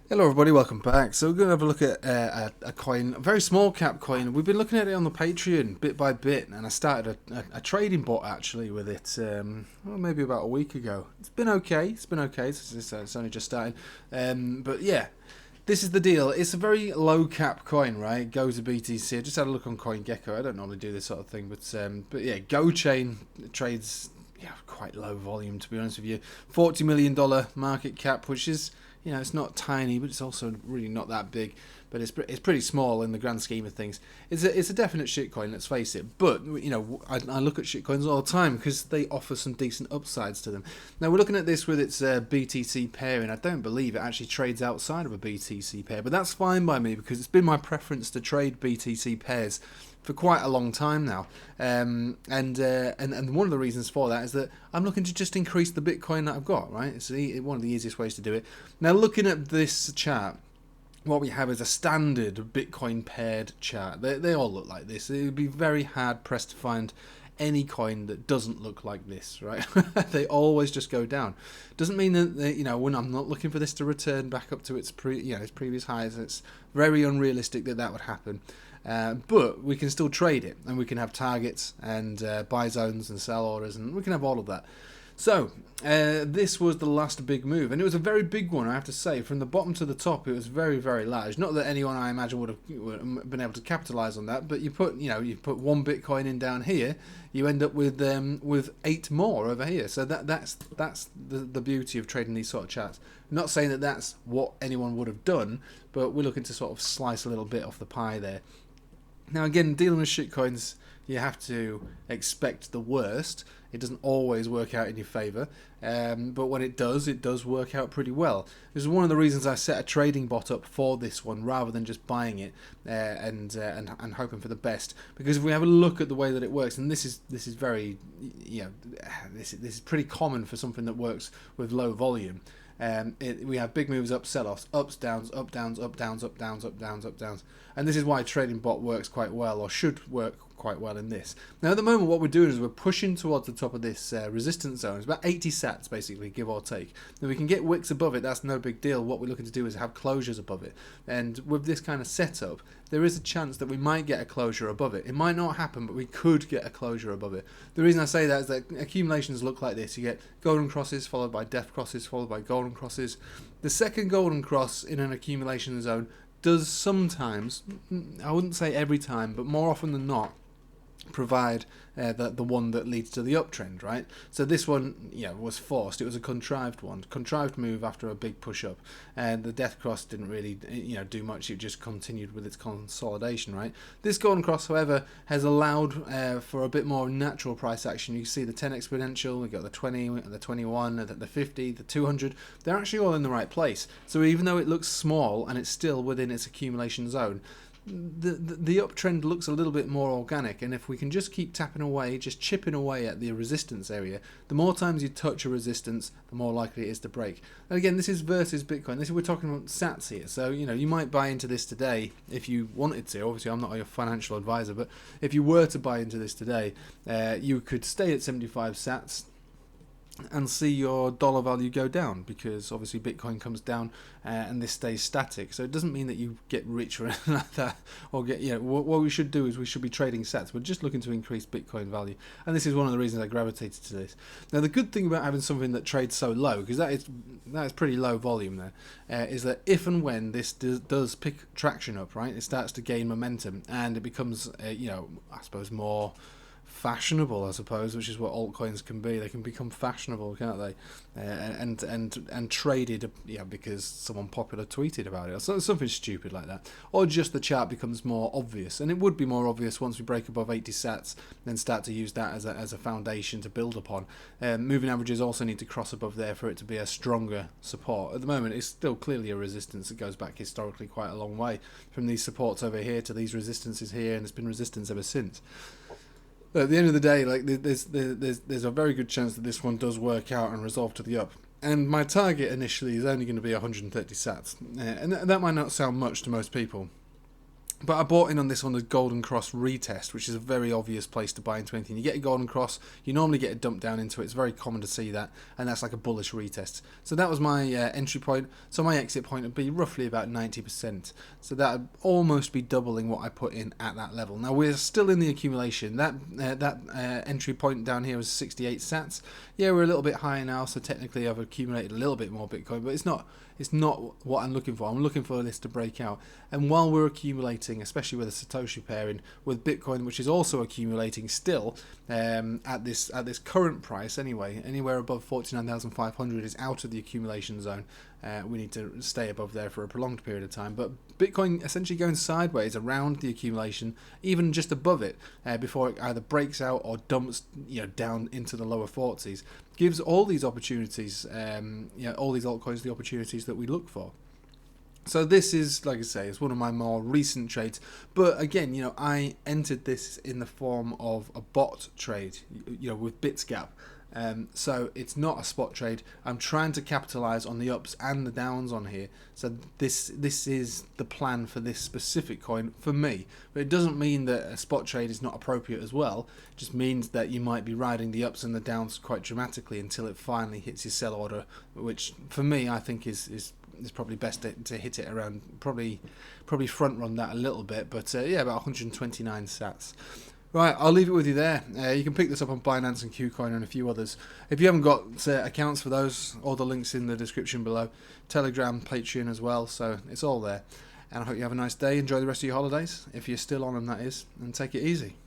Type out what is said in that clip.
Hello everybody, welcome back. So we're going to have a look at a coin, a very small cap coin. We've been looking at it on the Patreon bit by bit, and I started a trading bot actually with it well, maybe about a week ago. It's been okay, it's only just starting. But yeah, this is the deal. It's a very low cap coin, right? Go to BTC. I just had a look on CoinGecko. I don't normally do this sort of thing, but yeah, GoChain trades quite low volume, to be honest with you. $40 million market cap, which is, it's not tiny, but it's also really not that big. But it's pretty small in the grand scheme of things. It's a definite shitcoin, let's face it. But I look at shitcoins all the time because they offer some decent upsides to them. Now we're looking at this with its BTC pair, and I don't believe it actually trades outside of a BTC pair. But that's fine by me because it's been my preference to trade BTC pairs for quite a long time now, and one of the reasons for that is that I'm looking to just increase the Bitcoin that I've got. Right, it's one of the easiest ways to do it. Now, looking at this chart, what we have is a standard Bitcoin paired chart. They all look like this. It would be very hard pressed to find any coin that doesn't look like this, right? They always just go down. Doesn't mean that when I'm not looking for this to return back up to its previous highs. It's very unrealistic that would happen. But we can still trade it, and we can have targets and buy zones and sell orders, and we can have all of that. So this was the last big move, and it was a very big one, I have to say. From the bottom to the top, it was very, very large. Not that anyone, I imagine, would have been able to capitalize on that. But you put one Bitcoin in down here, you end up with 8 more over here. So that's the beauty of trading these sort of charts. I'm not saying that that's what anyone would have done, but we're looking to sort of slice a little bit off the pie there. Now again, dealing with shitcoins, you have to expect the worst. It doesn't always work out in your favour, but when it does work out pretty well. This is one of the reasons I set a trading bot up for this one rather than just buying it and hoping for the best. Because if we have a look at the way that it works, and this is very, this is pretty common for something that works with low volume. We have big moves up, sell-offs, ups, downs, up, downs, up, downs, up, downs, up, downs, up, downs. And this is why trading bot works quite well, or should work quite well in this. Now at the moment what we're doing is we're pushing towards the top of this resistance zone. It's about 80 sats basically, give or take. Now we can get wicks above it, that's no big deal. What we're looking to do is have closures above it. And with this kind of setup, there is a chance that we might get a closure above it. It might not happen, but we could get a closure above it. The reason I say that is that accumulations look like this. You get golden crosses followed by death crosses followed by golden crosses. The second golden cross in an accumulation zone does sometimes, I wouldn't say every time, but more often than not, provide the one that leads to the uptrend, right? So this one, was forced. It was a contrived move after a big push up, and the death cross didn't really, do much. It just continued with its consolidation, right? This golden cross, however, has allowed for a bit more natural price action. You see the 10 exponential, we got the 20, the 21, the 50, the 200. They're actually all in the right place. So even though it looks small and it's still within its accumulation zone, the uptrend looks a little bit more organic, and if we can just keep tapping away, just chipping away at the resistance area, the more times you touch a resistance, the more likely it is to break. And again, this is versus Bitcoin. We're talking about sats here, so you might buy into this today if you wanted to. Obviously, I'm not your financial advisor, but if you were to buy into this today, you could stay at 75 sats and see your dollar value go down, because obviously Bitcoin comes down and this stays static. So it doesn't mean that you get rich or anything like that, or what we should do is we should be trading sats. We're just looking to increase Bitcoin value, and this is one of the reasons I gravitated to this. Now the good thing about having something that trades so low, because that is pretty low volume there, is that if and when this does pick traction up, right, it starts to gain momentum and it becomes I suppose more fashionable, I suppose, which is what altcoins can be. They can become fashionable, can't they? And traded, because someone popular tweeted about it, or something stupid like that, or just the chart becomes more obvious. And it would be more obvious once we break above 80 sats, then start to use that as a foundation to build upon. Moving averages also need to cross above there for it to be a stronger support. At the moment, it's still clearly a resistance that goes back historically quite a long way, from these supports over here to these resistances here, and it's been resistance ever since. But at the end of the day, there's a very good chance that this one does work out and resolve to the up. And my target initially is only going to be 130 sats, and that might not sound much to most people. But I bought in on this on the Golden Cross retest, which is a very obvious place to buy into anything. You get a Golden Cross, you normally get a dump down into it. It's very common to see that, and that's like a bullish retest. So that was my entry point. So my exit point would be roughly about 90%. So that would almost be doubling what I put in at that level. Now we're still in the accumulation. That entry point down here was 68 sats. Yeah, we're a little bit higher now, so technically I've accumulated a little bit more Bitcoin, but it's not what I'm looking for. I'm looking for this to break out. And while we're accumulating, especially with a Satoshi pairing with Bitcoin, which is also accumulating still at this current price anyway, anywhere above 49,500 is out of the accumulation zone. We need to stay above there for a prolonged period of time. But Bitcoin essentially going sideways around the accumulation, even just above it, before it either breaks out or dumps down into the lower 40s, gives all these opportunities, all these altcoins the opportunities that we look for. So this is, like I say, it's one of my more recent trades. But again, I entered this in the form of a bot trade, with Bitsgap. So it's not a spot trade. I'm trying to capitalize on the ups and the downs on here. So this is the plan for this specific coin for me. But it doesn't mean that a spot trade is not appropriate as well. It just means that you might be riding the ups and the downs quite dramatically until it finally hits your sell order, which for me I think is probably best to hit it around, probably front run that a little bit, but yeah, about 129 sats. Right, I'll leave it with you there. You can pick this up on Binance and Kucoin and a few others. If you haven't got accounts for those, all the links in the description below. Telegram, Patreon as well, so it's all there. And I hope you have a nice day. Enjoy the rest of your holidays, if you're still on them, that is, and take it easy.